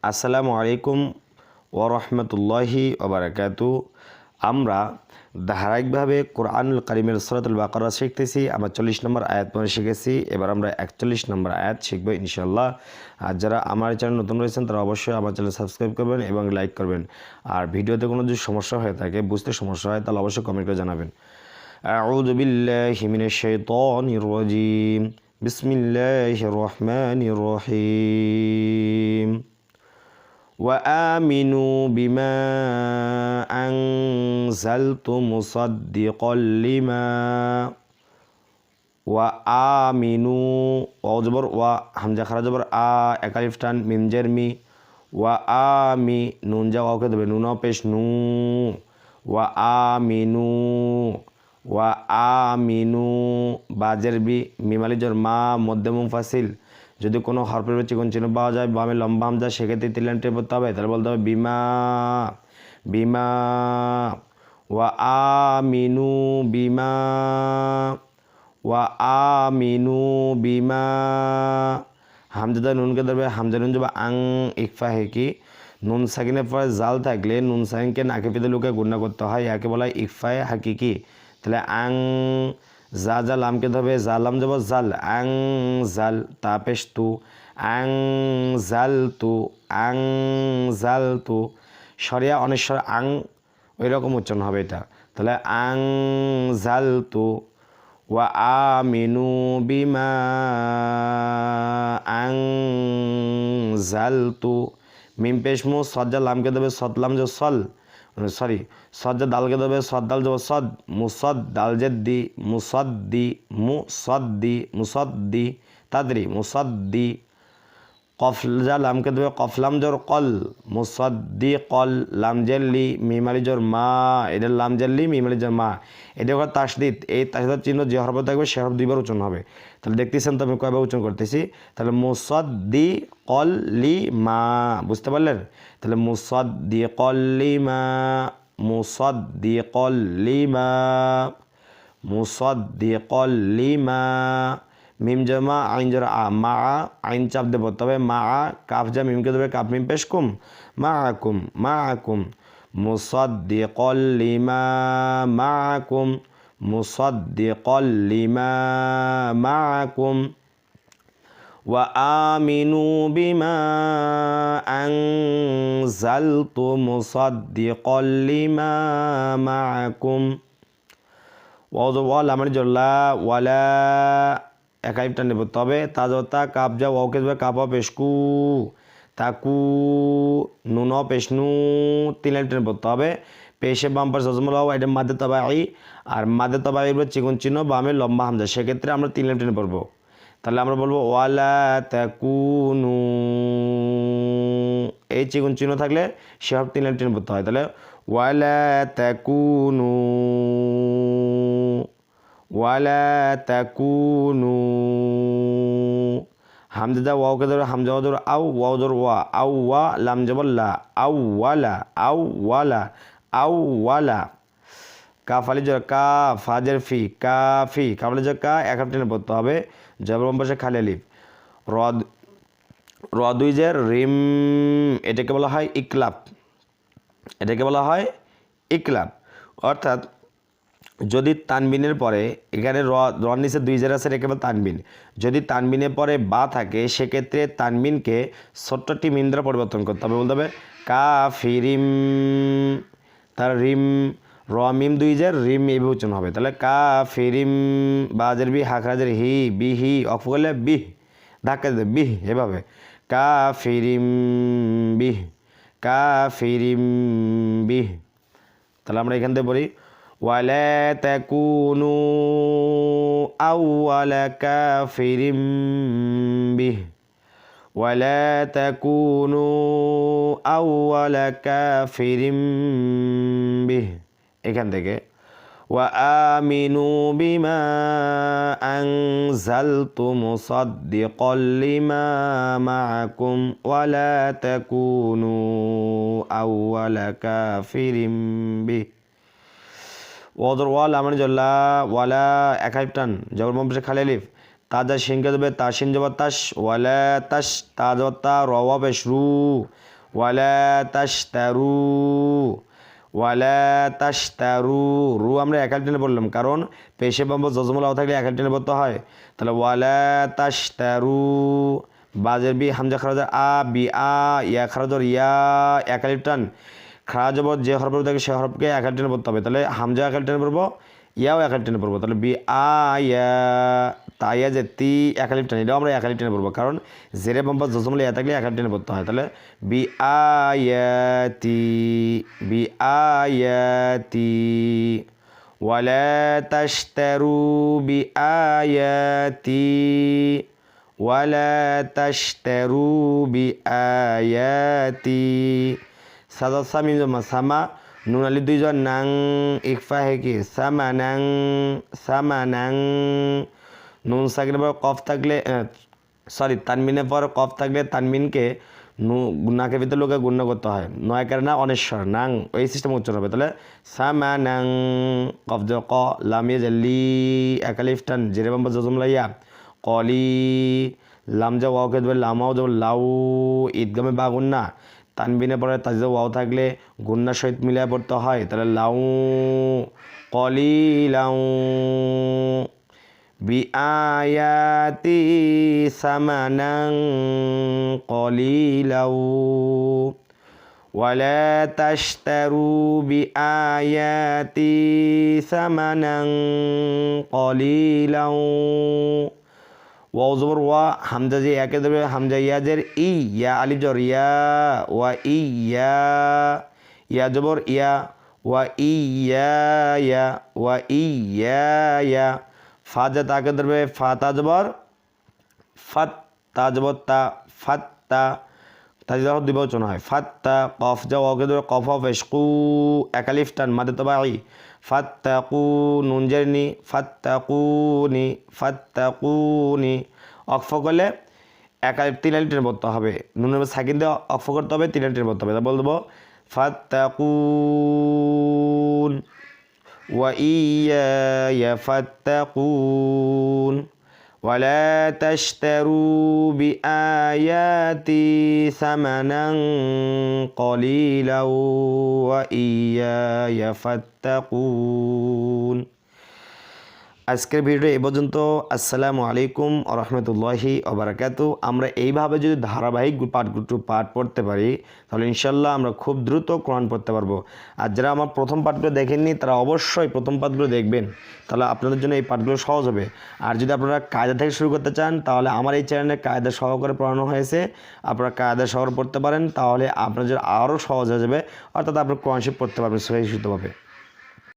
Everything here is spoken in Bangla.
আসসালামু আলাইকুম ওরহমতুল্লাহি ওবারাকাতু। আমরা ধারাবাহিকভাবে কোরআনুল কারিমের সূরাতুল বাকারা শিখতেছি। আমরা 40 নম্বর আয়াত পর্যন্ত শিখেছি। এবার আমরা 41 নম্বর আয়াত শিখব ইনশাআল্লাহ। আর যারা আমার চ্যানেল নতুন রয়েছেন তারা অবশ্যই আমার চ্যানেল সাবস্ক্রাইব করবেন এবং লাইক করবেন। আর ভিডিওতে কোনো যদি সমস্যা হয়ে থাকে, বুঝতে সমস্যা হয়, তাহলে অবশ্যই কমেন্ট করে জানাবেন। আউযু বিল্লাহি মিনাশ শাইতানির রাজীম। বিসমিল্লাহির রহমানির রহিম। وآمنوا بما أنزلت مصدقا لما وآمنوا وجبر وحمزة خرج جبر এক আলিফ টান মিম জের মি وآمي নুন যা ওকে দেবে নুন পেশ নু وآمنوا বাজের বি মিম আলিফ জের মা মধ্যে মুনফাসিল। যদি কোনো হরফের চিকন চিহ্ন পাওয়া যায় বামে লম্বা হামজা, সেক্ষেত্রে তিন লাইন টেনে পড়তে হবে। তাহলে বলতে হবে বিমা বিমা ওয়া আমিনু বিমা ওয়া আমিনু বিমা। হামজাদা নুনকে ধরবে, হামজা নুন যাবে আং ইকফা হেকি। নুন সাকিনের পরে জাল থাকলে নুন সাকিনকে নাকে পেতে লুকে গুণনা করতে হয়, একে বলা হয় ইকফায়ে হাকিকি। তাহলে আং জা জা লামকে ধরবে, জা লাম যাব জাল আং জাল তাপেশ তু আং জাল তু সরিয়া অনেশ্বর আং ওই রকম উচ্চারণ হবে এটা। তাহলে আং জাল তু ওয়া আমিনু বিমা আং জাল তু। মিম পেশ মু সজ্জা লামকে দেবে সদলাম যে সল সরি সজ্জা দালকে দেবে সদ্দাল যাব সদ মুসদ দাল জেদ্দি মুসদ্দি তাদরি মুসদ্দি। কফজা লামকে দেবে কফলাম জোর কল মুসদ্দি কল লাম জেল্লি মিমালি জোর মা, এটা লাম জেল্লি মিমালি জোর মা, এটা ওখানে তাসদিদ। এই তাসদিদের চিহ্ন যে হরফ থাকবে সে হরফ দুইবার উচ্চারণ হবে। তাহলে দেখতেছেন তো আমি কয়বার উচ্চারণ করতেছি। তাহলে মুসদ্দি কল লি মা, বুঝতে পারলেন? তাহলে মুসদ্দি কল লি মা মুসদ্দি কল লি মা মুসদ্দি কল লি মা। মিম জমা আইন জোর আ মা আইন চাপ দেব, তবে মা কাফ যা মিমকে দেবে কাফ মিম পেশ কুম মাআকুম মুসাদ্দিকাল লিমা মাআকুম মুসাদ্দিকাল লিমা মাআকুম ওয়া আমিনু বিমা আনজালতু মুসাদ্দিকাল লিমা মাআকুম। ওয়া লামানি জল্লা ওয়ালা এক আলিফ টান নেব, তবে তাজতা কাপ যা ওকে দেবে কাপ পেশকু তাকু নুন পেশনু তিন লাইন টেনে পড়তে হবে। পেশে বাম পাশ জজমুল্লাহ এটা মাদে তবাই, আর মাদে তবাই চিকন চিহ্ন বামে লম্বা হামজা, সেক্ষেত্রে আমরা তিন লাইন টেনে পড়বো। তাহলে আমরা বলবো ওয়ালা তাকুনু, এই চিকন চিহ্ন থাকলে সে সব তিন লাইন টেনে পড়তে হয়। তাহলে ওয়ালা তাকুনু হামজা ওয়াওকে ধরো হামজা ধরো আউ ওয়াও ধরো ওয়া লাম জবল্লা আউ ওয়ালা কাফ আলি জর কা ফাজের ফি কাফি কাফালি জর কা এক হাফ টেনে পড়তে হবে। জবর পাশে খালি আলিফ রদুইজের রিম, এটাকে বলা হয় ইকলাব। অর্থাৎ যদি তানবিনের পরে এখানে র নিচে দুই জের আছে, এটা কেবল তানবিন। যদি তানবিনের পরে বা থাকে সেক্ষেত্রে তানবিনকে ছোট্টটি মিম দ্বারা পরিবর্তন করতে হবে। বলতে হবে কাফিরিম, তার রিম র মিম দুই জের রিম এইভাবে উচ্চারণ হবে। তাহলে কাফিরিম বাজের বি হাকরাজের হি বিহি অফ করলে বিহ ধাক্কা দিতে বিহ, এভাবে কাফিরিম বিহ। তাহলে আমরা এখান থেকে বলি ওয়ালা তাকুনু আউওয়ালা কাফিরিম বিহ ওয়ালা তাকুনু আউওয়ালা কাফিরিম বিহ। এখান থেকে ওয়া আমিনু বিমা আনজালতু মুসাদ্দিকাল লিমা মাআকুম ওয়ালা তাকুনু আউওয়ালা কাফিরিম বিহ। ওয়াদর ওয়াল আমার জল্লা ওয়ালা এক আলিফ টান জবর মমসে খালি আলিফ তাজা শিনকে দেবে তাসিন জবর তাস ওয়ালা তাস তা জবর তা রওয়া পেশ রু ওয়ালা তাস তারু ওয়ালা তাস তারু রু আমরা একাল টেনে পড়লাম কারণ পেশে বাম্ব জজমুলাও থাকলে একাল টেনে পড়তে হয় তাহলে ওয়ালা তাস তারু বাজের বি হামজা খারাজের আ বি আ ইয়া খারাজর ইয়া একালিপ টান খারাজব যে হরফ থাকে সে হরফকে একাল টেনে পড়তে হবে তাহলে হামজা একাল টেনে পড়বো ইয়াও একাল টেনে পড়বো তাহলে বি আ ইয়া তাইয়া যে তি একালিপ টান এটাও আমরা একালিপ টেনে পড়বো কারণ জেরে বাম্বা জজমুল ইয়া থাকলে একাল টেনে পড়তে হয় তাহলে বি আয়াতি বি আয়াতি ওয়ালা তাশতারু বি আয়াতি ওয়ালা তাশতারু বি আয়াতি সাদা সামিন জমা সামা নুন আলি দুইজন নাং ইকফা হেকি সামা নাং নুন সাকিনের পর কফ থাকলে সরি তানমিনের পর কফ থাকলে তানমিনকে নাকের ভিতরে লোকে গুণ্য করতে হয় নয় কারণে অনেশ্বর নাং এই সিস্টেম উচ্চারণ হবে তাহলে সামা নাং কফ জ ক লামিয়ে জাল্লি একালিফ টান জেরে বাম্বা জজম লাইয়া কলি লাম যা ওয়াওকে দেবে লামাও যেমন লাউ ঈদগামে বা গুন্না তানবিনের পরে তাজিদে ওয়াও থাকলে গুন্নার সহিত মিলিয়ে পড়তে হয় তাহলে লাউ কলি লাউ বি আয়াতি সামানাং কলিলাউ ওয়ালা তাশতারু বি আয়াতি সামানাং কলিলাউ ওয়াও জবর ওয়া হামজা যে একে দেবে হামজা ইয়াজের ইয়া আলিফ জবর ইয়া ওয়া ইয়া জবর ইয়া ওয়া ইয়া ওয়া ইয়া ফাজা তাকে দেবে ফাতা জবর ফাত তা জবর তা ফাত্তা তাজিদা দুই বচন হয় ফাত্তা কফ যা ওকে দেবে কফ ফেশকু একালিফ টান মাদে তবাই ফাত্তাকু নুন জারনি ফাত্তাকুনি অক্ফ করলে তিন আলিফ টেনে পড়তে হবে নুনের সাকিন দিয়ে অক্ফ করতে হবে তিন আলিফ টেনে পড়তে হবে তা বল দেবো ফাত্তাকুন ওয়া ইয়া ফাত্তাকুন ওয়ালা তাশতারু বিআয়াতি সামানান কলিলাও ওয়া ইয়া ফাত্তাকুন। আজকের ভিডিও এ পর্যন্ত। আসসালামু আলাইকুম ওয়া রাহমাতুল্লাহি ওয়া বারাকাতুহু। আমরা এইভাবে যদি ধারাবাহিক পাঠ পড়তে পারি তাহলে ইনশাল্লাহ আমরা খুব দ্রুত কোরআন পড়তে পারবো। আর যারা আমার প্রথম পাঠগুলো দেখেননি তারা অবশ্যই প্রথম পাঠগুলো দেখবেন, তাহলে আপনাদের জন্য এই পাঠগুলো সহজ হবে। আর যদি আপনারা কায়দা থেকে শুরু করতে চান তাহলে আমার এই চ্যানেলে কায়দা সহকারে পড়ানো হয়েছে, আপনারা কায়দা সহকারে পড়তে পারেন, তাহলে আপনাদের আরও সহজ হয়ে যাবে, অর্থাৎ আপনারা কোরআন শরীফ পড়তে পারবেন সহিষ্ণুভাবে।